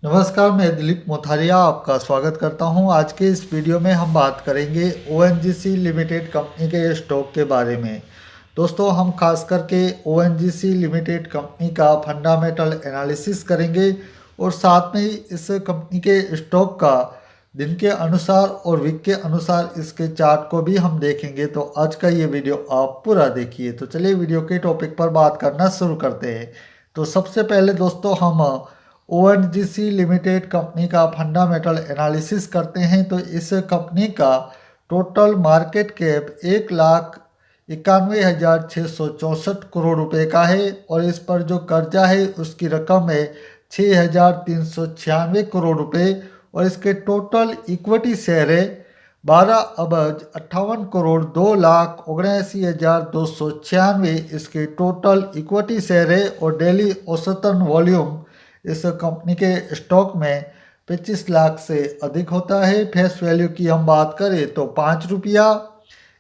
नमस्कार, मैं दिलीप मोथारिया आपका स्वागत करता हूं। आज के इस वीडियो में हम बात करेंगे ओएनजीसी लिमिटेड कंपनी के स्टॉक के बारे में। दोस्तों, हम खास करके ओएनजीसी लिमिटेड कंपनी का फंडामेंटल एनालिसिस करेंगे और साथ में ही इस कंपनी के स्टॉक का दिन के अनुसार और वीक के अनुसार इसके चार्ट को भी हम देखेंगे। तो आज का ये वीडियो आप पूरा देखिए। तो चलिए वीडियो के टॉपिक पर बात करना शुरू करते हैं। तो सबसे पहले दोस्तों हम ओएनजीसी लिमिटेड कंपनी का फंडामेंटल एनालिसिस करते हैं। तो इस कंपनी का टोटल मार्केट कैप 1,91,664 करोड़ रुपए का है और इस पर जो कर्जा है उसकी रकम है 6,396 करोड़ रुपए और इसके टोटल इक्विटी शेयर है 12 अरब 58 करोड़ 2 लाख 79,296 इसके टोटल इक्विटी शेयर है और डेली औसतन वॉल्यूम इस कंपनी के स्टॉक में 25 लाख से अधिक होता है। फेस वैल्यू की हम बात करें तो 5 रुपया।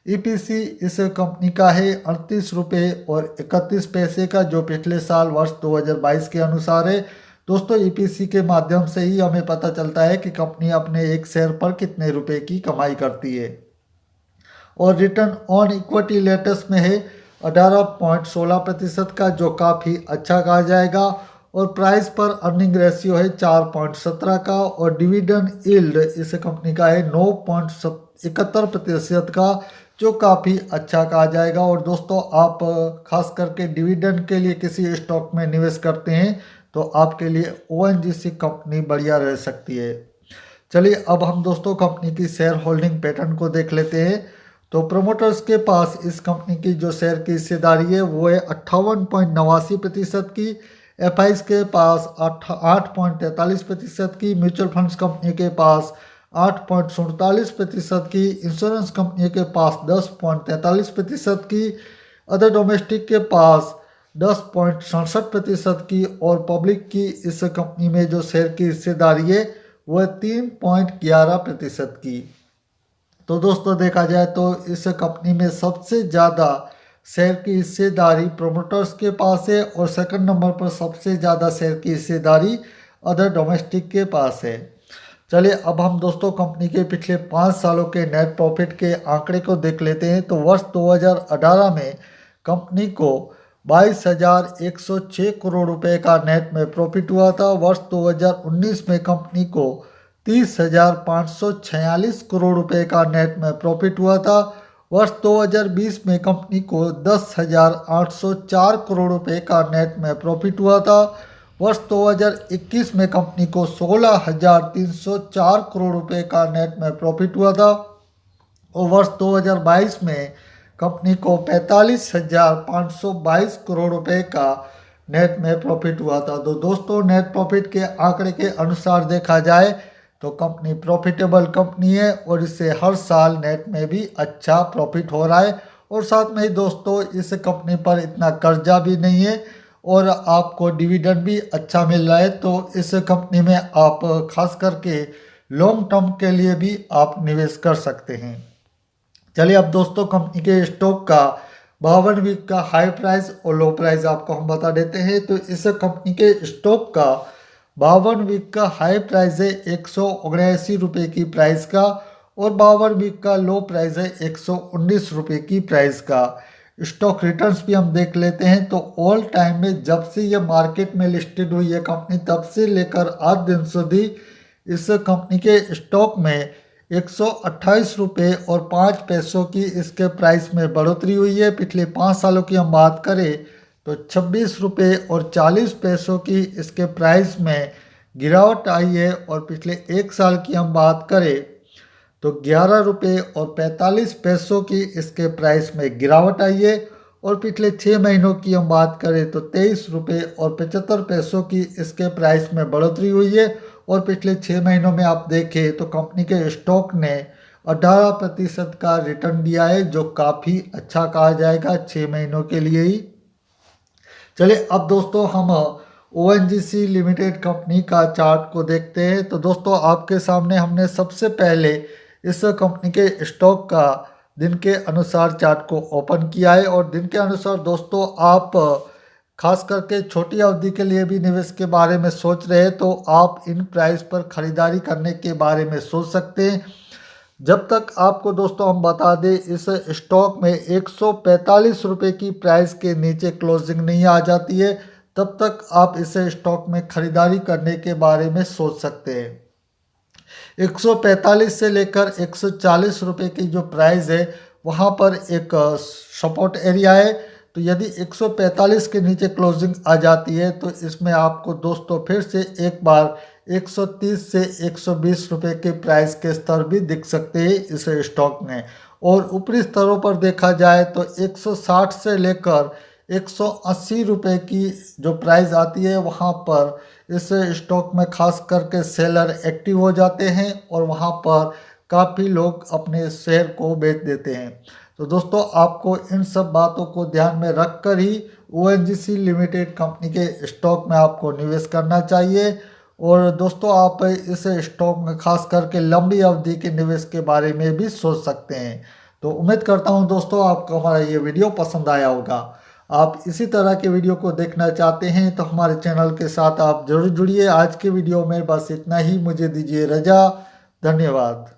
ईपीसी इस कंपनी का है 38 रुपये और 31 पैसे का, जो पिछले साल वर्ष 2022 के अनुसार है। दोस्तों, ईपीसी के माध्यम से ही हमें पता चलता है कि कंपनी अपने एक शेयर पर कितने रुपए की कमाई करती है। और रिटर्न ऑन इक्विटी लेटेस्ट में है 18.16% का, जो काफ़ी अच्छा कहा जाएगा। और प्राइस पर अर्निंग रेशियो है 4.17 का और डिविडेंड यील्ड इस कंपनी का है 9.71% का, जो काफ़ी अच्छा कहा जाएगा। और दोस्तों, आप खास करके डिविडेंड के लिए किसी स्टॉक में निवेश करते हैं तो आपके लिए ओएनजीसी कंपनी बढ़िया रह सकती है। चलिए अब हम दोस्तों कंपनी की शेयर होल्डिंग पैटर्न को देख लेते हैं। तो प्रमोटर्स के पास इस कंपनी की जो शेयर की हिस्सेदारी है वो है 58.89% की। एफआईज के पास 8.43% की। म्यूचुअल फंड्स कंपनी के पास 8.47% की। इंश्योरेंस कंपनी के पास 10.43% की। अदर डोमेस्टिक के पास 10.67% की। और पब्लिक की इस कंपनी में जो शेयर की हिस्सेदारी है वह 3.11% की। तो दोस्तों, देखा जाए तो इस कंपनी में सबसे ज़्यादा शेयर की हिस्सेदारी प्रोमोटर्स के पास है और सेकंड नंबर पर सबसे ज़्यादा शेयर की हिस्सेदारी अदर डोमेस्टिक के पास है। चलिए अब हम दोस्तों कंपनी के पिछले 5 सालों के नेट प्रॉफिट के आंकड़े को देख लेते हैं। तो वर्ष 2018 में कंपनी को 22,106 करोड़ रुपए का नेट में प्रॉफिट हुआ था। वर्ष 2019 में कंपनी को 30,546 करोड़ रुपए का नेट में प्रॉफिट हुआ था। वर्ष 2020 में कंपनी को 10,804 करोड़ रुपए का नेट में प्रॉफिट हुआ था। वर्ष 2021 में कंपनी को 16,304 करोड़ रुपए का नेट में प्रॉफिट हुआ था और वर्ष 2022 में कंपनी को 45,522 करोड़ रुपए का नेट में प्रॉफिट हुआ था। तो दोस्तों, नेट प्रॉफिट के आंकड़े के अनुसार देखा जाए तो कंपनी प्रॉफिटेबल कंपनी है और इससे हर साल नेट में भी अच्छा प्रॉफिट हो रहा है। और साथ में ही दोस्तों, इस कंपनी पर इतना कर्जा भी नहीं है और आपको डिविडेंड भी अच्छा मिल रहा है। तो इस कंपनी में आप खास करके लॉन्ग टर्म के लिए भी आप निवेश कर सकते हैं। चलिए अब दोस्तों कंपनी के स्टॉक का 52 वीक का हाई प्राइस और लो प्राइस आपको हम बता देते हैं। तो इस कंपनी के स्टॉक का 52 वीक का हाई प्राइस है 179 रुपये की प्राइस का और 52 वीक का लो प्राइस है 119 रुपये की प्राइस का। स्टॉक रिटर्न्स भी हम देख लेते हैं। तो ऑल टाइम में जब से ये मार्केट में लिस्टेड हुई है कंपनी, तब से लेकर आज दिन सुधी इस कंपनी के स्टॉक में 128 रुपये और 5 पैसों की इसके प्राइस में बढ़ोतरी हुई है। पिछले 5 सालों की हम बात करें तो 26 रुपये और 40 पैसों की इसके प्राइस में गिरावट आई है। और पिछले 1 साल की हम बात करें तो 11 रुपये और 45 पैसों की इसके प्राइस में गिरावट आई है। और पिछले 6 महीनों की हम बात करें तो 23 रुपये और 75 पैसों की इसके प्राइस में बढ़ोतरी हुई है। और पिछले 6 महीनों में आप देखें तो कंपनी के स्टॉक ने 18% का रिटर्न दिया है, जो काफ़ी अच्छा कहा जाएगा 6 महीनों के लिए ही। चलिए अब दोस्तों हम ओएनजीसी लिमिटेड कंपनी का चार्ट को देखते हैं। तो दोस्तों, आपके सामने हमने सबसे पहले इस कंपनी के स्टॉक का दिन के अनुसार चार्ट को ओपन किया है। और दिन के अनुसार दोस्तों, आप खास करके छोटी अवधि के लिए भी निवेश के बारे में सोच रहे हैं तो आप इन प्राइस पर खरीदारी करने के बारे में सोच सकते हैं। जब तक आपको दोस्तों हम बता दें इस स्टॉक में 145 रुपये की प्राइस के नीचे क्लोजिंग नहीं आ जाती है, तब तक आप इसे स्टॉक में खरीदारी करने के बारे में सोच सकते हैं। 145 से लेकर 140 रुपये की जो प्राइस है वहाँ पर एक सपोर्ट एरिया है। तो यदि 145 के नीचे क्लोजिंग आ जाती है तो इसमें आपको दोस्तों फिर से एक बार 130 से 120 रुपये के प्राइस के स्तर भी दिख सकते हैं इस स्टॉक में। और ऊपरी स्तरों पर देखा जाए तो 160 से लेकर 180 रुपये की जो प्राइस आती है वहाँ पर इस स्टॉक में खास करके सेलर एक्टिव हो जाते हैं और वहाँ पर काफ़ी लोग अपने शेयर को बेच देते हैं। तो दोस्तों आपको इन सब बातों को ध्यान में रखकर ही ONGC लिमिटेड कंपनी के स्टॉक में आपको निवेश करना चाहिए। और दोस्तों आप इस स्टॉक में खास करके लंबी अवधि के निवेश के बारे में भी सोच सकते हैं। तो उम्मीद करता हूं दोस्तों आपको हमारा ये वीडियो पसंद आया होगा। आप इसी तरह के वीडियो को देखना चाहते हैं तो हमारे चैनल के साथ आप जरूर जुड़िए। आज के वीडियो में बस इतना ही, मुझे दीजिए रजा। धन्यवाद।